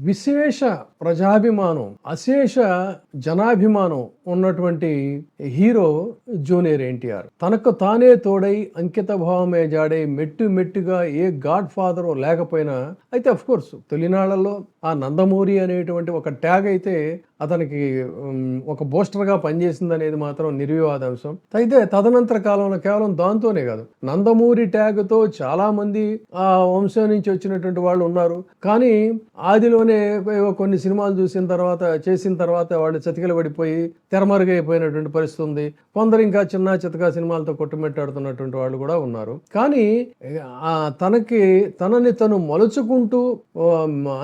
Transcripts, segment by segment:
విశేష ప్రజాభిమానం, అశేష జనాభిమానం ఉన్నటువంటి హీరో జూనియర్ ఎన్టీఆర్. తనకు తానే తోడై అంకిత భావమే జాడై మెట్టు మెట్టుగా ఏ గాడ్ ఫాదర్ లేకపోయినా అయితే అఫ్ కోర్స్ తొలినాళ్లలో ఆ నందమూరి అనేటువంటి ఒక ట్యాగ్ అయితే అతనికి ఒక బూస్టర్గా పనిచేసింది అనేది మాత్రం నిర్వివాదాంశం. అయితే తదనంతర కాలంలో కేవలం దాంతోనే కాదు, నందమూరి ట్యాగ్తో చాలా మంది ఆ వంశం నుంచి వచ్చినటువంటి వాళ్ళు ఉన్నారు. కానీ ఆదిలోనే కొన్ని సినిమాలు చేసిన తర్వాత వాళ్ళు చతికిల పడిపోయి తెరమరుగైపోయినటువంటి పరిస్థితి ఉంది. కొందరు ఇంకా చిన్న చితకా సినిమాలతో కొట్టుమెట్టాడుతున్నటువంటి వాళ్ళు కూడా ఉన్నారు. కానీ తనని తను మలుచుకుంటూ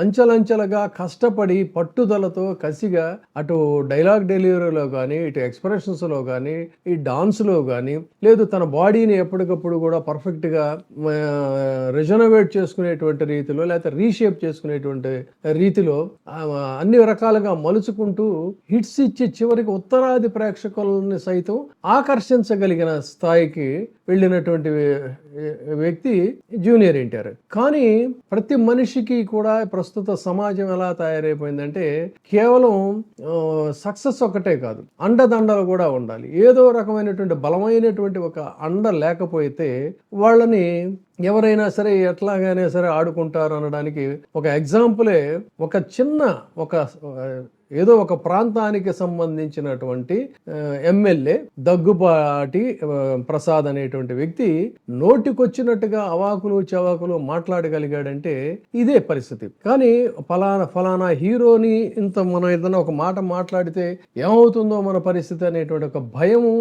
అంచెలంచెలుగా కష్టపడి పట్టుదలతో కసిగా అటు డైలాగ్ డెలివరీలో కానీ, ఇటు ఎక్స్ప్రెషన్స్ లో కానీ, ఈ డాన్స్ లో కానీ, లేదు తన బాడీని ఎప్పటికప్పుడు కూడా పర్ఫెక్ట్ గా రిజనోవేట్ చేసుకునేటువంటి రీతిలో, లేకపోతే రీషేప్ చేసుకునేటువంటి రీతిలో అన్ని రకాలుగా మలుచుకుంటూ హిట్స్ ఇచ్చి చివరికి ఉత్తరాది ప్రేక్షకులని సైతం ఆకర్షించగలిగిన స్థాయికి వెళ్ళినటువంటి వ్యక్తి జూనియర్ ఎన్టీఆర్. కానీ ప్రతి మనిషికి కూడా ప్రస్తుత సమాజం ఎలా తయారైపోయిందంటే కేవలం సక్సెస్ ఒకటే కాదు, అండదండలు కూడా ఉండాలి. ఏదో రకమైనటువంటి బలమైనటువంటి ఒక అండ లేకపోతే వాళ్ళని ఎవరైనా సరే ఎట్లాగైనా సరే ఆడుకుంటారు అనడానికి ఒక ఎగ్జాంపులే ఏదో ఒక ప్రాంతానికి సంబంధించినటువంటి ఎమ్మెల్యే దగ్గుబాటి ప్రసాద్ అనేటువంటి వ్యక్తి నోటికొచ్చినట్టుగా అవాకులు చవాకులు మాట్లాడగలిగాడంటే ఇదే పరిస్థితి. కానీ ఫలానా హీరోని మనం ఏదైనా ఒక మాట మాట్లాడితే ఏమవుతుందో మన పరిస్థితి అనేటువంటి ఒక భయము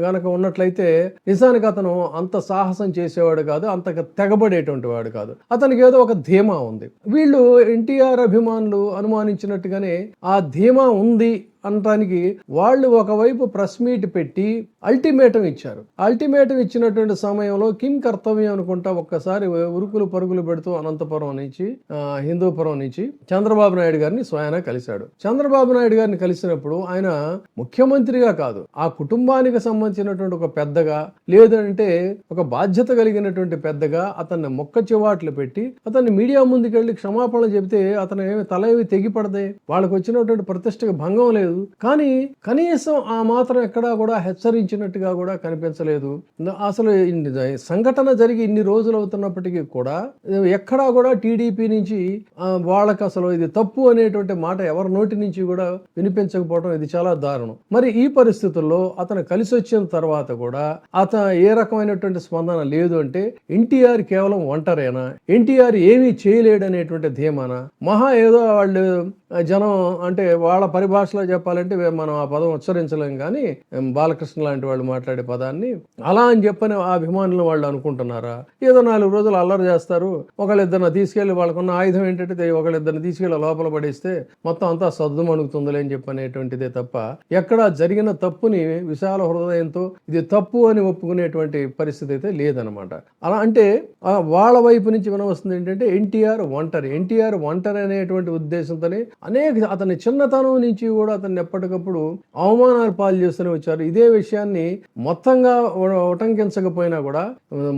గనక ఉన్నట్లయితే నిజానికి అతను అంత సాహసం చేసేవాడు కాదు, అంత తెగబడేటువంటి వాడు కాదు. అతనికి ఏదో ఒక ధీమా ఉంది. వీళ్ళు ఎన్టీఆర్ అభిమానులు అనుమానించినట్టుగానే ఆ ధీమా ఉంది అనటానికి వాళ్ళు ఒకవైపు ప్రెస్ మీట్ పెట్టి అల్టిమేటం ఇచ్చారు. అల్టిమేటం ఇచ్చినటువంటి సమయంలో కిమ్ కర్తవ్యం అనుకుంటా ఒక్కసారి ఉరుకులు పరుగులు పెడుతూ అనంతపురం నుంచి హిందూపురం నుంచి చంద్రబాబు నాయుడు గారిని స్వయానా కలిశాడు. చంద్రబాబు నాయుడు గారిని కలిసినప్పుడు ఆయన ముఖ్యమంత్రిగా కాదు, ఆ కుటుంబానికి సంబంధించినటువంటి ఒక పెద్దగా, లేదంటే ఒక బాధ్యత కలిగినటువంటి పెద్దగా అతన్ని మొక్క చివాట్లు పెట్టి అతన్ని మీడియా ముందుకెళ్ళి క్షమాపణలు చెబితే అతను తల ఏమి తెగిపడదే, వాళ్ళకు వచ్చినటువంటి ప్రతిష్టకు భంగం లేదు. కానీ కనీసం ఆ మాత్రం ఎక్కడా కూడా హెచ్చరించినట్టుగా కూడా కనిపించలేదు. అసలు సంఘటన జరిగి ఇన్ని రోజులు అవుతున్నప్పటికీ కూడా ఎక్కడా కూడా టీడీపీ నుంచి వాళ్ళకి అసలు ఇది తప్పు అనేటువంటి మాట ఎవరి నోటి నుంచి కూడా వినిపించకపోవడం ఇది చాలా దారుణం. మరి ఈ పరిస్థితుల్లో అతను కలిసి వచ్చిన తర్వాత కూడా అతను ఏ రకమైనటువంటి స్పందన లేదు. అంటే ఎన్టీఆర్ కేవలం ఒంటరేనా, ఎన్టీఆర్ ఏమీ చేయలేడనేటువంటి ధీమానా, మహా ఏదో వాళ్ళు జనం అంటే వాళ్ళ పరిభాషలో చెప్పాలంటే మనం ఆ పదం ఉచ్చరించలేం, కానీ బాలకృష్ణ లాంటి వాళ్ళు మాట్లాడే పదాన్ని అలా అని చెప్పని ఆ అభిమానులు వాళ్ళు అనుకుంటున్నారా? ఏదో 4 రోజులు అల్లరి చేస్తారు, ఒకళ్ళిద్దరిని తీసుకెళ్లి వాళ్ళకున్న ఆయుధం ఏంటంటే ఒకళ్ళిద్దరిని తీసుకెళ్లి లోపల పడేస్తే మొత్తం అంతా సద్దుమణుగుతుందిలే అని చెప్పనేటువంటిదే తప్ప ఎక్కడ జరిగిన తప్పుని విశాల హృదయంతో ఇది తప్పు అని ఒప్పుకునేటువంటి పరిస్థితి అయితే లేదనమాట. అలా అంటే వాళ్ళ వైపు నుంచి వినవస్తుంది ఏంటంటే ఎన్టీఆర్ ఒంటరి అనేటువంటి ఉద్దేశంతోనే అతని చిన్నతనం నుంచి కూడా అతన్ని ఎప్పటికప్పుడు అవమానాలు పాలు చేస్తూనే వచ్చారు. ఇదే విషయాన్ని మొత్తంగా ఉటంకించకపోయినా కూడా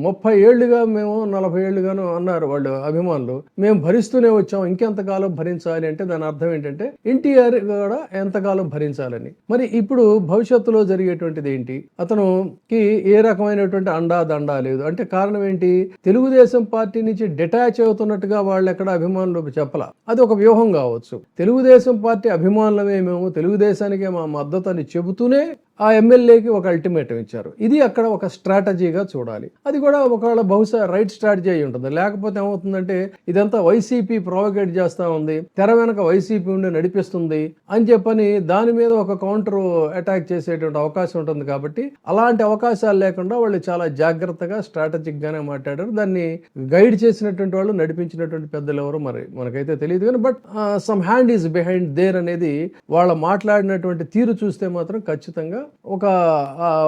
30 ఏళ్లుగా మేము 40 ఏళ్లుగాను అన్నారు వాళ్ళు అభిమానులు, మేము భరిస్తూనే వచ్చాం, ఇంకెంతకాలం భరించాలి అంటే దాని అర్థం ఏంటంటే ఎన్టీఆర్ కూడా ఎంతకాలం భరించాలని. మరి ఇప్పుడు భవిష్యత్తులో జరిగేటువంటిది ఏంటి? అతనుకి ఏ రకమైనటువంటి అండా లేదు అంటే కారణం ఏంటి? తెలుగుదేశం పార్టీ నుంచి డిటాచ్ అవుతున్నట్టుగా వాళ్ళు ఎక్కడ అభిమానులు చెప్పలా. అది ఒక వ్యూహం కావచ్చు. తెలుగుదేశం పార్టీ అభిమానులమే మేము, తెలుగుదేశానికే మా మద్దతు అని చెబుతూనే ఆ ఎమ్మెల్యేకి ఒక అల్టిమేటం ఇచ్చారు. ఇది అక్కడ ఒక స్ట్రాటజీగా చూడాలి. అది కూడా ఒకవేళ బహుశా రైట్ స్ట్రాటజీ అయి ఉంటుంది. లేకపోతే ఏమవుతుందంటే ఇదంతా వైసీపీ ప్రొవోకేట్ చేస్తూ ఉంది, తెర వెనక వైసీపీ ఉండి నడిపిస్తుంది అని చెప్పని దాని మీద ఒక కౌంటర్ అటాక్ చేసేటువంటి అవకాశం ఉంటుంది. కాబట్టి అలాంటి అవకాశాలు లేకుండా వాళ్ళు చాలా జాగ్రత్తగా స్ట్రాటజిక్ గానే మాట్లాడారు. దాన్ని గైడ్ చేసినటువంటి వాళ్ళు, నడిపించినటువంటి పెద్దలు ఎవరు మరి మనకైతే తెలియదు. కానీ but some hand is behind there అనేది వాళ్ళ మాట్లాడినటువంటి తీరు చూస్తే మాత్రం ఖచ్చితంగా ఒక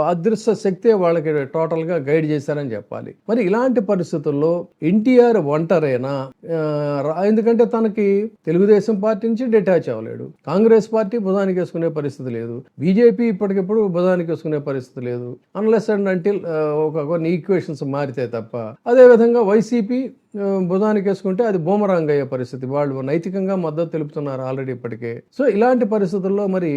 అదృశ్య శక్తే వాళ్ళకి టోటల్ గా గైడ్ చేశారని చెప్పాలి. మరి ఇలాంటి పరిస్థితుల్లో ఎన్టీఆర్ ఒంటరేనా? ఎందుకంటే తనకి తెలుగుదేశం పార్టీ నుంచి డిటాచ్ అవ్వలేడు, కాంగ్రెస్ పార్టీ భుజానికి వేసుకునే పరిస్థితి లేదు, బీజేపీ ఇప్పటికిప్పుడు భుజానికి వేసుకునే పరిస్థితి లేదు, అన్లెస్ అండ్ అంటిల్ కొన్ని ఈక్వేషన్స్ మారితే తప్ప. అదే విధంగా వైసీపీ భుజానికి వేసుకుంటే అది బూమరాంగ్ అయ్యే పరిస్థితి. వాళ్ళు నైతికంగా మద్దతు తెలుపుతున్నారు ఆల్రెడీ ఇప్పటికే. సో ఇలాంటి పరిస్థితుల్లో మరి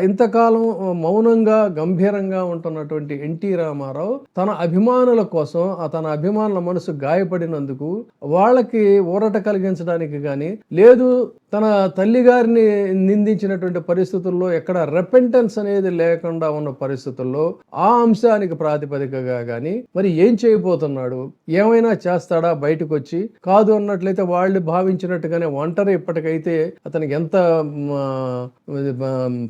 ఇంతకాలం మౌనంగా గంభీరంగా ఉంటున్నటువంటి ఎన్టీ రామారావు తన అభిమానుల కోసం, తన అభిమానుల మనసు గాయపడినందుకు వాళ్ళకి ఊరట కలిగించడానికి కానీ, లేదు తన తల్లి గారిని నిందించినటువంటి పరిస్థితుల్లో ఎక్కడ రెపెంటెన్స్ అనేది లేకుండా ఉన్న పరిస్థితుల్లో ఆ అంశానికి ప్రాతిపదికగా కానీ మరి ఏం చేయబోతున్నాడు, ఏమైనా చేస్తాడా బయటకు వచ్చి? కాదు అన్నట్లయితే వాళ్ళు భావించినట్టుగానే ఒంటరి ఇప్పటికైతే అతనికి ఎంత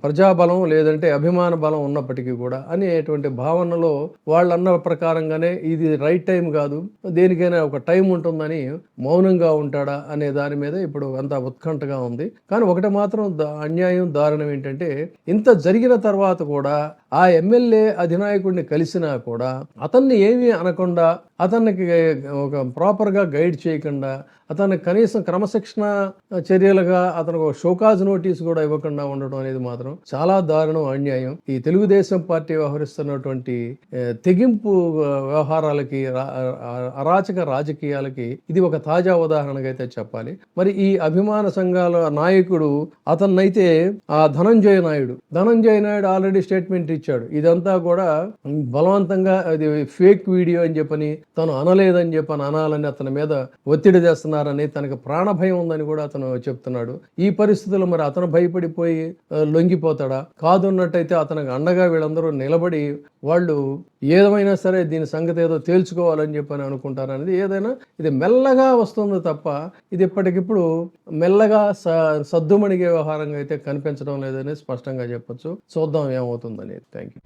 ప్రజాబలం లేదంటే అభిమాన బలం ఉన్నప్పటికీ కూడా అనేటువంటి భావనలో వాళ్ళు అన్న ప్రకారంగానే ఇది రైట్ టైం కాదు, దేనికైనా ఒక టైం ఉంటుందని మౌనంగా ఉంటాడా అనే దాని మీద ఇప్పుడు అంత ఉత్కంఠగా ఉంది. కానీ ఒకటి మాత్రం అన్యాయం, దారుణం ఏంటంటే ఇంత జరిగిన తర్వాత కూడా ఆ ఎమ్మెల్యే అధినాయకుడిని కలిసినా కూడా అతన్ని ఏమీ అనకుండా, అతనికి ఒక ప్రాపర్గా గైడ్ చేయకుండా, అతనికి కనీసం క్రమశిక్షణ చర్యలుగా అతనికి ఒక షోకాజ్ నోటీస్ కూడా ఇవ్వకుండా ఉండడం అనేది మాత్రం చాలా దారుణం, అన్యాయం. ఈ తెలుగుదేశం పార్టీ వ్యవహరిస్తున్నటువంటి తెగింపు వ్యవహారాలకి, అరాచక రాజకీయాలకి ఇది ఒక తాజా ఉదాహరణగా అయితే చెప్పాలి. మరి ఈ అభిమాన సంఘాల నాయకుడు అతన్నైతే ఆ ధనంజయ నాయుడు ఆల్రెడీ స్టేట్మెంట్ ఇచ్చాడు. ఇదంతా కూడా బలవంతంగా అది ఫేక్ వీడియో అని చెప్పని, తను అనలేదని చెప్పని అనాలని అతని మీద ఒత్తిడి చేస్తున్నారని, తనకు ప్రాణభయం ఉందని కూడా అతను చెప్తున్నాడు. ఈ పరిస్థితుల్లో మరి అతను భయపడిపోయి లొంగిపోతాడా? కాదున్నట్టయితే అతనికి అండగా వీళ్ళందరూ నిలబడి వాళ్ళు ఏదైనా సరే దీని సంగతి ఏదో తేల్చుకోవాలని చెప్పని అనుకుంటారనేది, ఏదైనా ఇది మెల్లగా వస్తుంది తప్ప ఇది ఇప్పటికిప్పుడు మెల్లగా సద్దుమణిగే వ్యవహారంగా అయితే కనిపించడం లేదని స్పష్టంగా చెప్పొచ్చు. చూద్దాం ఏమవుతుందనేది. Thank you.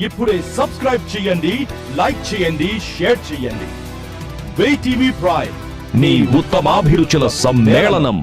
ఇప్పుడే సబ్స్క్రైబ్ చేయండి, లైక్ చేయండి, షేర్ చేయండి. VTV ప్రైమ్, మీ ఉత్తమాభిరుచుల సమ్మేళనం.